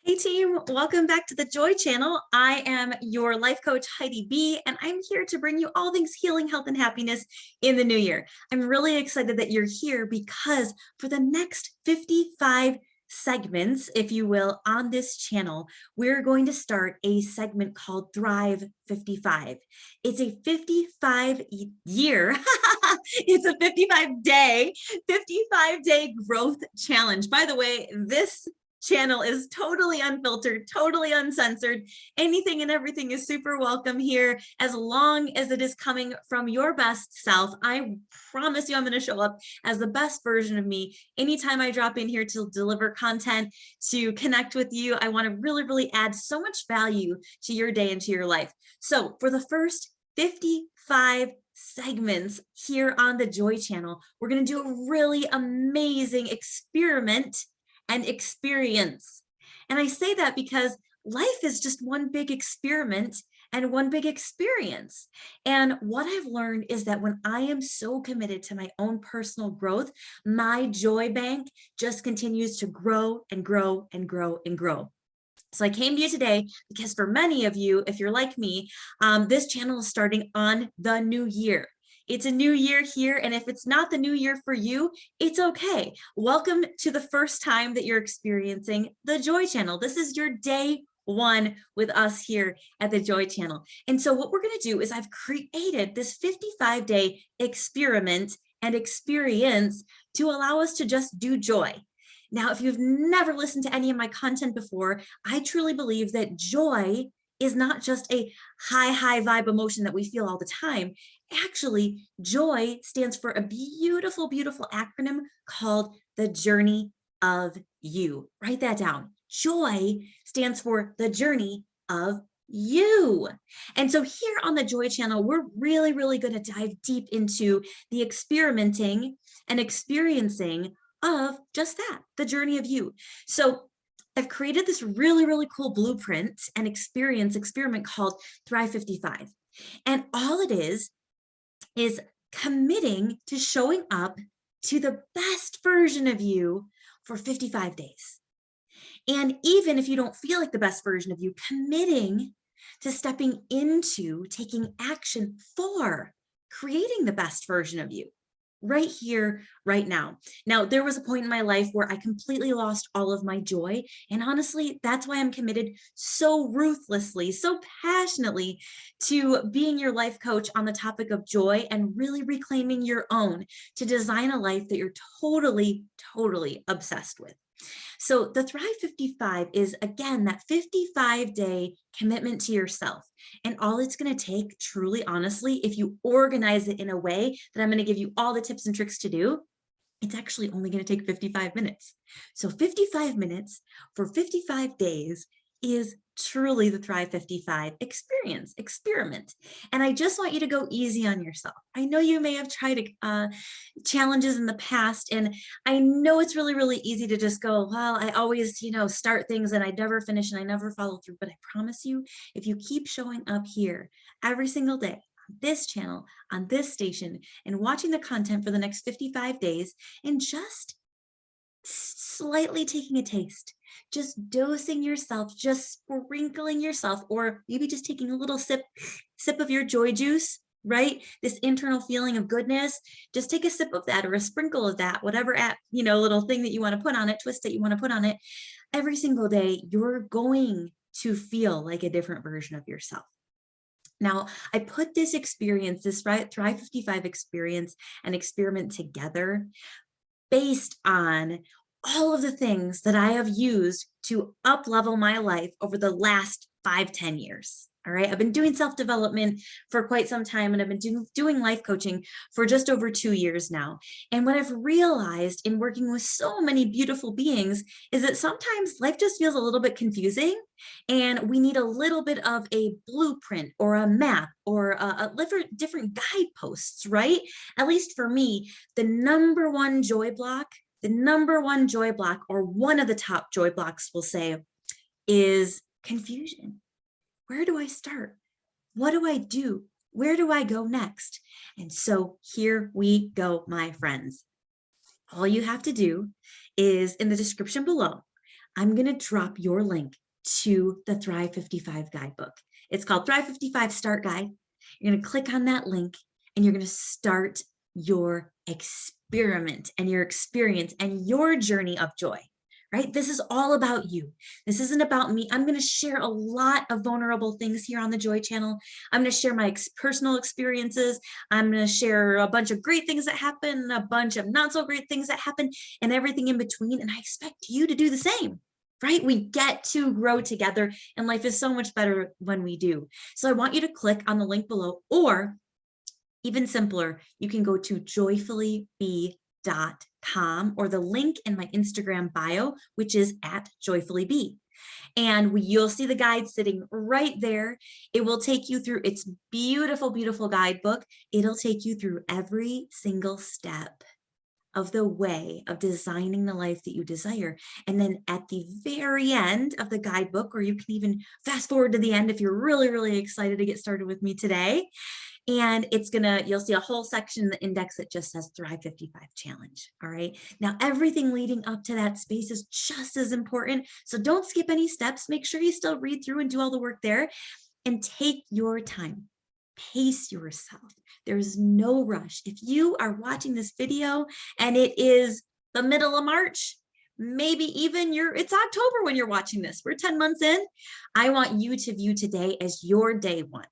Hey team, welcome back to the Joy Channel. I am your life coach, Heidi B, and I'm here to bring you all things healing, health, and happiness in the new year. I'm really excited that you're here because for the next 55 segments, if you will, on this channel, we're going to start a segment called Thrive 55. It's a 55 year, it's a 55 day growth challenge. By the way, this channel is totally unfiltered, totally uncensored. Anything and everything is super welcome here, as long as it is coming from your best self. I promise you I'm going to show up as the best version of me anytime I drop in here to deliver content, to connect with you. I want to really add so much value to your day and to your life. So for the first 55 segments here on the Joy Channel, we're going to do a really amazing experiment and experience. And I say that because life is just one big experiment and one big experience. And what I've learned is that when I am so committed to my own personal growth, my joy bank just continues to grow and grow and grow and grow. So I came to you today because for many of you, if you're like me, this channel is starting on the new year. It's a new year here, and if it's not the new year for you, it's okay. Welcome to the first time that you're experiencing the Joy Channel. This is your day one with us here at the Joy Channel. And so what we're going to do is I've created this 55-day experiment and experience to allow us to just do joy. Now, if you've never listened to any of my content before, I truly believe that joy is not just a high vibe emotion that we feel all the time. Actually, joy stands for a beautiful acronym called the journey of you. Write that down. Joy stands for the journey of you. And so here on the Joy Channel, we're really going to dive deep into the experimenting and experiencing of just that, the journey of you. So I've created this really cool blueprint and experiment called Thrive 55. And all it is committing to showing up to the best version of you for 55 days. And even if you don't feel like the best version of you, committing to stepping into taking action for creating the best version of you right here, right now. Now, there was a point in my life where I completely lost all of my joy. And honestly, that's why I'm committed so ruthlessly, so passionately to being your life coach on the topic of joy and really reclaiming your own to design a life that you're totally obsessed with. So the Thrive 55 is, again, that 55-day commitment to yourself. And all it's going to take, truly, honestly, if you organize it in a way that I'm going to give you all the tips and tricks to do, it's actually only going to take 55 minutes. So 55 minutes for 55 days is truly the Thrive 55 experiment. And I just want you to go easy on yourself. I know you may have tried challenges in the past, and I know it's really easy to just go, well, I always, start things and I never finish and I never follow through. But I promise you, if you keep showing up here every single day, on this channel, on this station, and watching the content for the next 55 days, and just slightly taking a taste, just dosing yourself, just sprinkling yourself, or maybe just taking a little sip of your joy juice, right? This internal feeling of goodness, just take a sip of that or a sprinkle of that, whatever little thing that you want to put on it, twist that you want to put on it. Every single day, you're going to feel like a different version of yourself. Now, I put this experience, this Thrive 55 experience and experiment together based on all of the things that I have used to up-level my life over the last 5-10 years. All right, I've been doing self-development for quite some time, and I've been doing life coaching for just over 2 years now. And what I've realized in working with so many beautiful beings is that sometimes life just feels a little bit confusing, and we need a little bit of a blueprint or a map or different guideposts, right? At least for me, the number one joy block, or one of the top joy blocks, we'll say, is confusion. Where do I start? What do I do? Where do I go next? And so here we go, my friends. All you have to do is, in the description below, I'm going to drop your link to the Thrive 55 guidebook. It's called Thrive 55 Start Guide. You're going to click on that link and you're going to start your experiment and your experience and your journey of joy, right? This is all about you. This isn't about me. I'm going to share a lot of vulnerable things here on the Joy channel. I'm going to share my personal experiences. I'm going to share a bunch of great things that happen, a bunch of not so great things that happen, and everything in between. And I expect you to do the same. Right? We get to grow together, and life is so much better when we do. So I want you to click on the link below, or even simpler, you can go to joyfullybe.com or the link in my Instagram bio, which is @joyfullybe. And you'll see the guide sitting right there. It will take you through its beautiful, beautiful guidebook. It'll take you through every single step of the way of designing the life that you desire. And then at the very end of the guidebook, or you can even fast forward to the end if you're really, really excited to get started with me today. And you'll see a whole section in the index that just says Thrive 55 Challenge. All right. Now, everything leading up to that space is just as important. So don't skip any steps. Make sure you still read through and do all the work there, and take your time. Pace yourself. There's no rush. If you are watching this video and it is the middle of March, maybe even it's October when you're watching this, we're 10 months in, I want you to view today as your day one.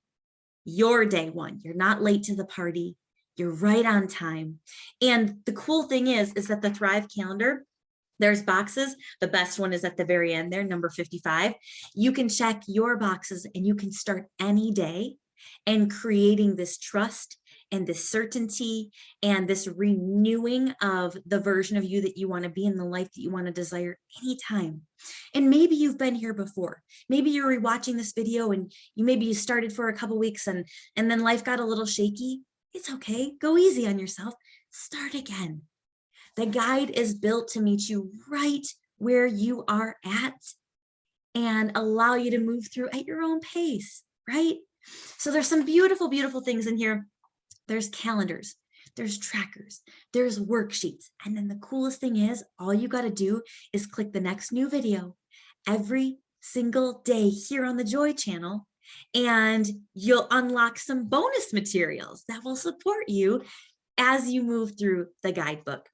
Your day one. You're not late to the party. You're right on time. And the cool thing is that the Thrive calendar, there's boxes. The best one is at the very end there, number 55. You can check your boxes and you can start any day and creating this trust and this certainty and this renewing of the version of you that you want to be in the life that you want to desire anytime. And maybe you've been here before. Maybe you're rewatching this video and you started for a couple weeks and then life got a little shaky. It's okay. Go easy on yourself. Start again. The guide is built to meet you right where you are at and allow you to move through at your own pace, right? So there's some beautiful, beautiful things in here. There's calendars, there's trackers, there's worksheets. And then the coolest thing is all you got to do is click the next new video every single day here on the Joy channel, and you'll unlock some bonus materials that will support you as you move through the guidebook.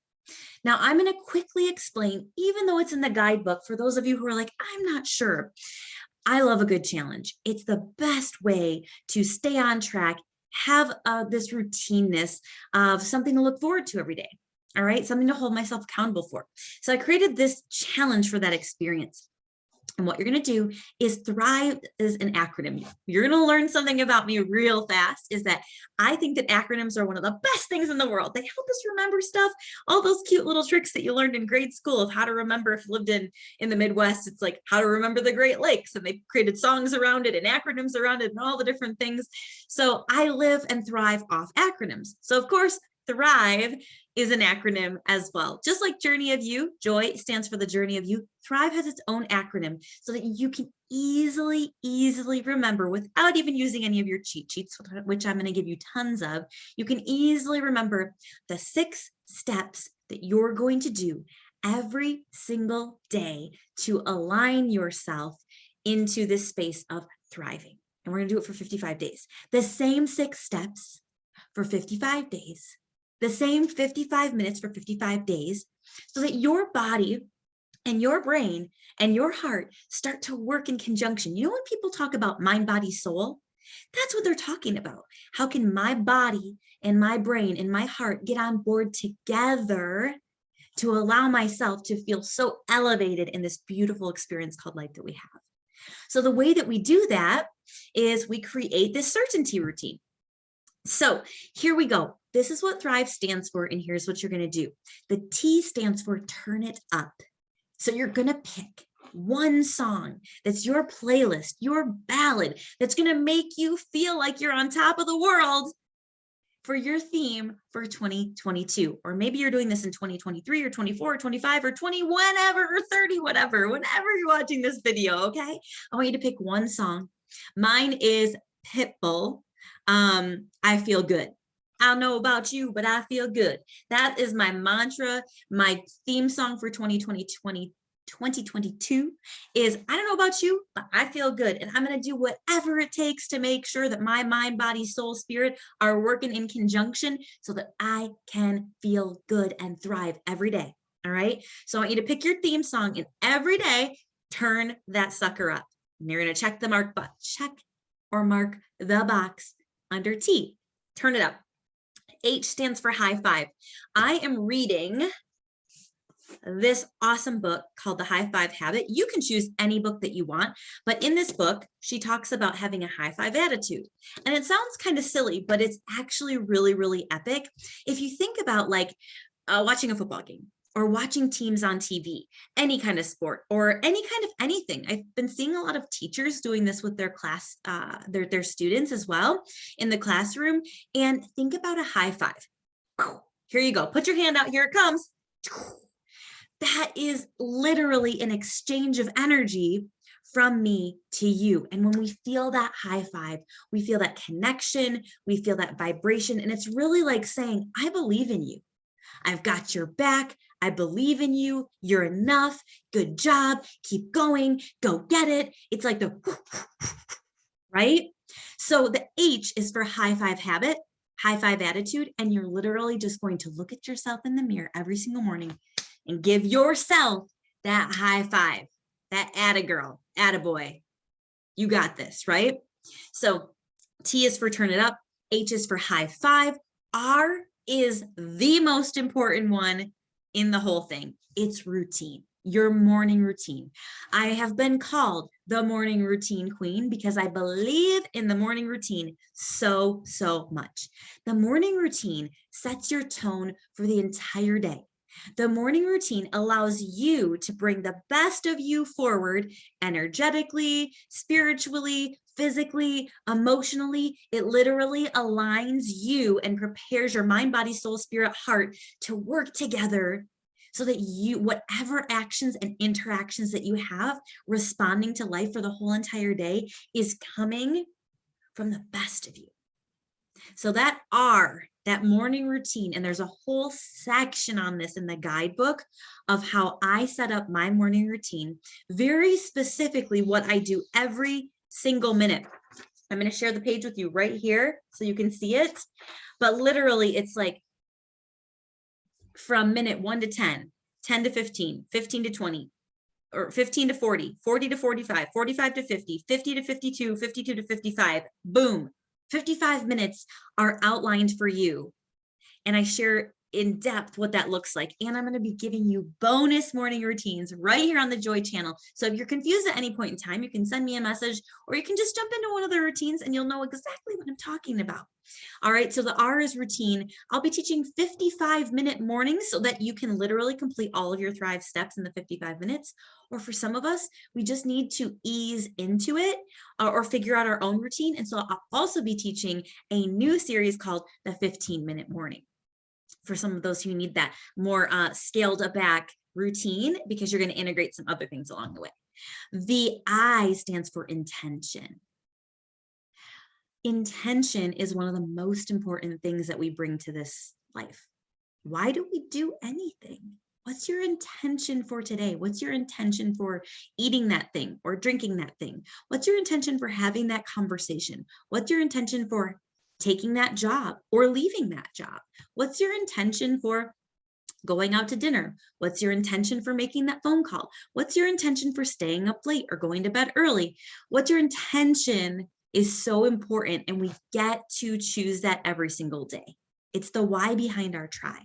Now, I'm going to quickly explain, even though it's in the guidebook, for those of you who are like, I'm not sure. I love a good challenge. It's the best way to stay on track, have this routineness of something to look forward to every day. All right, something to hold myself accountable for. So I created this challenge for that experience. And what you're going to do is Thrive is an acronym. You're going to learn something about me real fast, is that I think that acronyms are one of the best things in the world. They help us remember stuff, all those cute little tricks that you learned in grade school of how to remember. If you lived in the Midwest, it's like how to remember the Great Lakes, and they created songs around it and acronyms around it and all the different things. So I live and thrive off acronyms. So of course, Thrive is an acronym as well. Just like Journey of You, Joy stands for the Journey of You. Thrive has its own acronym so that you can easily remember without even using any of your cheat sheets, which I'm going to give you tons of. You can easily remember the 6 steps that you're going to do every single day to align yourself into this space of thriving. And we're going to do it for 55 days. The same 6 steps for 55 days. The same 55 minutes for 55 days, so that your body and your brain and your heart start to work in conjunction. You know, when people talk about mind, body, soul, that's what they're talking about. How can my body and my brain and my heart get on board together to allow myself to feel so elevated in this beautiful experience called life that we have? So the way that we do that is we create this certainty routine. So here we go. This is what Thrive stands for, and here's what you're going to do. The T stands for turn it up. So you're going to pick one song that's your playlist, your ballad, that's going to make you feel like you're on top of the world for your theme for 2022. Or maybe you're doing this in 2023 or 24 or 25 or 20, whenever, or 30, whatever, whenever you're watching this video, okay? I want you to pick one song. Mine is Pitbull. I Feel Good. I don't know about you, but I feel good. That is my mantra, my theme song for 2020, 2022 is, I don't know about you, but I feel good. And I'm going to do whatever it takes to make sure that my mind, body, soul, spirit are working in conjunction so that I can feel good and thrive every day. All right. So I want you to pick your theme song and every day turn that sucker up. And you're going to check the mark button, check or mark the box under T. Turn it up. H stands for high five. I am reading this awesome book called The High Five Habit. You can choose any book that you want, but in this book, she talks about having a high five attitude. And it sounds kind of silly, but it's actually really, really epic. If you think about like watching a football game or watching teams on TV, any kind of sport or any kind of anything. I've been seeing a lot of teachers doing this with their class, their students as well in the classroom. And think about a high five. Here you go. Put your hand out. Here it comes. That is literally an exchange of energy from me to you. And when we feel that high five, we feel that connection, we feel that vibration. And it's really like saying, I believe in you. I've got your back. I believe in you. You're enough. Good job. Keep going. Go get it. It's like the, right? So the H is for high five habit, high five attitude. And you're literally just going to look at yourself in the mirror every single morning and give yourself that high five, that atta-girl, atta-boy. You got this, right? So T is for turn it up. H is for high five. R is the most important one in the whole thing. It's routine, your morning routine. I have been called the morning routine queen because I believe in the morning routine so much. The morning routine sets your tone for the entire day. The morning routine allows you to bring the best of you forward energetically, spiritually, physically, emotionally. It literally aligns you and prepares your mind, body, soul, spirit, heart to work together so that you, whatever actions and interactions that you have responding to life for the whole entire day is coming from the best of you. So that R, that morning routine, and there's a whole section on this in the guidebook of how I set up my morning routine, very specifically what I do every single minute. I'm going to share the page with you right here so you can see it. But literally, it's like from minute 1 to 10, 10 to 15, 15 to 20, or 15 to 40, 40 to 45, 45 to 50, 50 to 52, 52 to 55, boom. 55 minutes are outlined for you. And I share in depth what that looks like. And I'm going to be giving you bonus morning routines right here on the Joy channel. So if you're confused at any point in time, you can send me a message or you can just jump into one of the routines and you'll know exactly what I'm talking about. All right. So the R is routine. I'll be teaching 55-minute mornings so that you can literally complete all of your Thrive steps in the 55 minutes. Or for some of us, we just need to ease into it or figure out our own routine. And so I'll also be teaching a new series called the 15-minute morning for some of those who need that more scaled back routine, because you're going to integrate some other things along the way. The I stands for intention. Intention is one of the most important things that we bring to this life. Why do we do anything? What's your intention for today? What's your intention for eating that thing or drinking that thing? What's your intention for having that conversation? What's your intention for taking that job or leaving that job? What's your intention for going out to dinner? What's your intention for making that phone call? What's your intention for staying up late or going to bed early? What's your intention is so important, and we get to choose that every single day. It's the why behind our try.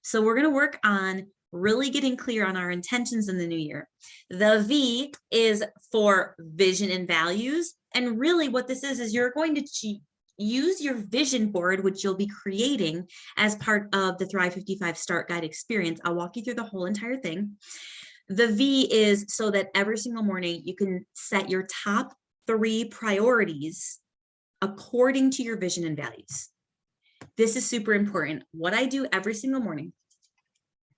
So we're going to work on really getting clear on our intentions in the new year. The V is for vision and values. And really what this is you're going to use your vision board, which you'll be creating as part of the Thrive 55 Start Guide experience. I'll walk you through the whole entire thing. The V is so that every single morning you can set your top 3 priorities according to your vision and values. This is super important. What I do every single morning,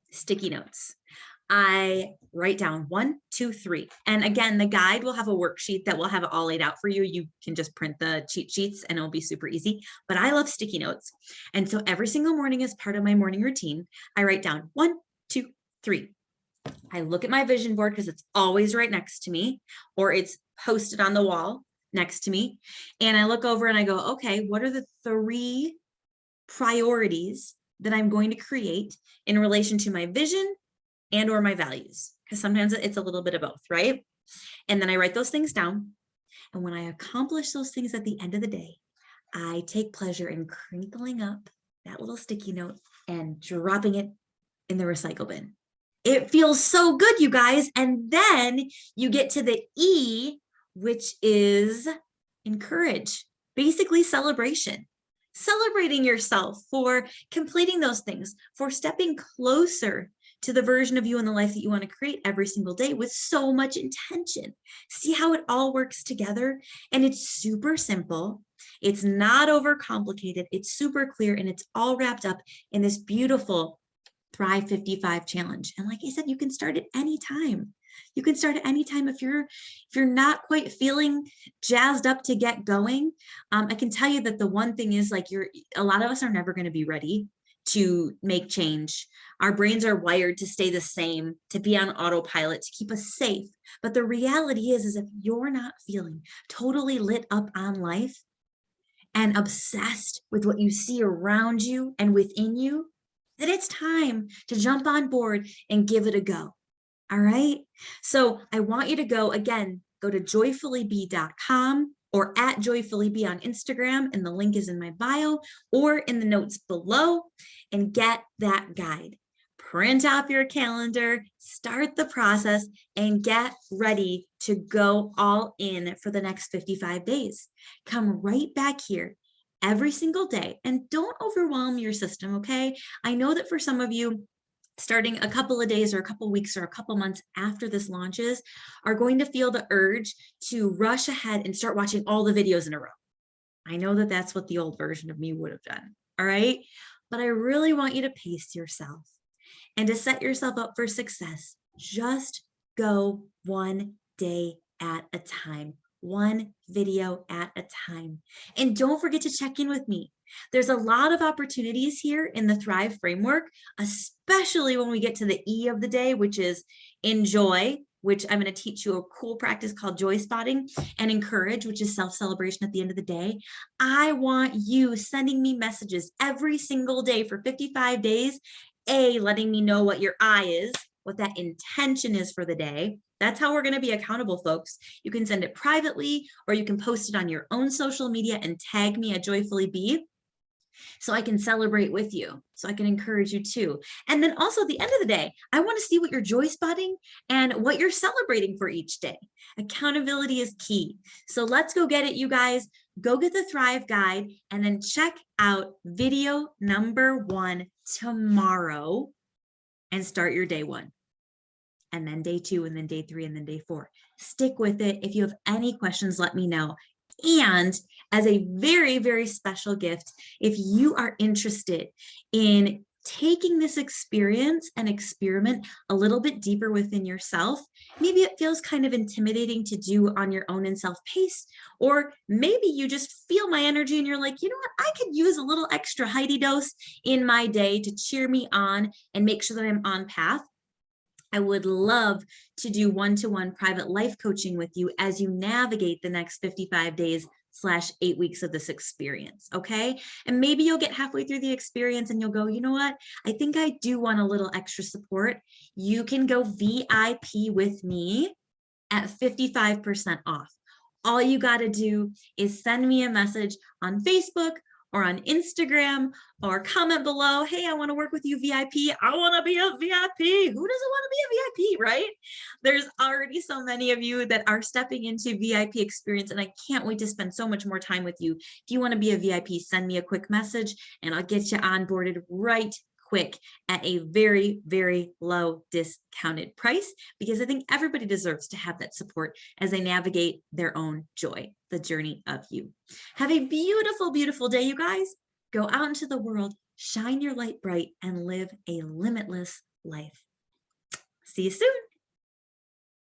sticky notes. I write down 1, 2, 3. And again, the guide will have a worksheet that will have it all laid out for you. You can just print the cheat sheets and it'll be super easy. But I love sticky notes. And so every single morning as part of my morning routine, I write down 1, 2, 3. I look at my vision board because it's always right next to me, or it's posted on the wall next to me. And I look over and I go, okay, what are the 3 priorities that I'm going to create in relation to my vision and or my values? Because sometimes it's a little bit of both, right? And then I write those things down. And when I accomplish those things at the end of the day, I take pleasure in crinkling up that little sticky note and dropping it in the recycle bin. It feels so good, you guys. And then you get to the E, which is encourage, basically celebration. Celebrating yourself for completing those things, for stepping closer to the version of you in the life that you want to create every single day with so much intention. See how it all works together? And it's super simple. It's not overcomplicated. It's super clear, and it's all wrapped up in this beautiful Thrive 55 challenge. And like I said, you can start at any time. You can start at any time if you're not quite feeling jazzed up to get going. I can tell you that the one thing is, like, a lot of us are never going to be ready to make change. Our brains are wired to stay the same, to be on autopilot, to keep us safe. But the reality is if you're not feeling totally lit up on life and obsessed with what you see around you and within you, then it's time to jump on board and give it a go. All right. So I want you to go to joyfullybe.com or at joyfullybe on Instagram. And the link is in my bio or in the notes below, and get that guide. Print off your calendar, start the process, and get ready to go all in for the next 55 days. Come right back here every single day, and don't overwhelm your system, okay? I know that for some of you, starting a couple of days or a couple of weeks or a couple months after this launches, are going to feel the urge to rush ahead and start watching all the videos in a row. I know that that's what the old version of me would have done, all right? But I really want you to pace yourself and to set yourself up for success. Just go one day at a time. One video at a time. And don't forget to check in with me. There's a lot of opportunities here in the Thrive framework, especially when we get to the E of the day, which is enjoy, which I'm going to teach you a cool practice called joy spotting, and encourage, which is self-celebration at the end of the day. I want you sending me messages every single day for 55 days, letting me know what your I is, what that intention is for the day. That's how we're going to be accountable, folks. You can send it privately, or you can post it on your own social media and tag me at joyfullybe, so I can celebrate with you, so I can encourage you too. And then also at the end of the day, I want to see what you're joy spotting and what you're celebrating for each day. Accountability is key. So let's go get it, you guys. Go get the Thrive Guide, and then check out video number 1 tomorrow and start your day 1. And then day 2, and then day 3, and then day 4. Stick with it. If you have any questions, let me know. And as a very, very special gift, if you are interested in taking this experience and experiment a little bit deeper within yourself, maybe it feels kind of intimidating to do on your own and self-paced, or maybe you just feel my energy and you're like, you know what, I could use a little extra Heidi dose in my day to cheer me on and make sure that I'm on path. I would love to do one-to-one private life coaching with you as you navigate the next 55 days / 8 weeks of this experience, okay? And maybe you'll get halfway through the experience and you'll go, you know what? I think I do want a little extra support. You can go VIP with me at 55% off. All you got to do is send me a message on Facebook or on Instagram, or comment below, hey, I want to work with you VIP. I want to be a VIP. Who doesn't want to be a VIP, right? There's already so many of you that are stepping into VIP experience, and I can't wait to spend so much more time with you. If you want to be a VIP, send me a quick message and I'll get you onboarded right quick at a very, very low discounted price, because I think everybody deserves to have that support as they navigate their own joy, the journey of you. Have a beautiful, beautiful day, you guys. Go out into the world, shine your light bright, and live a limitless life. See you soon.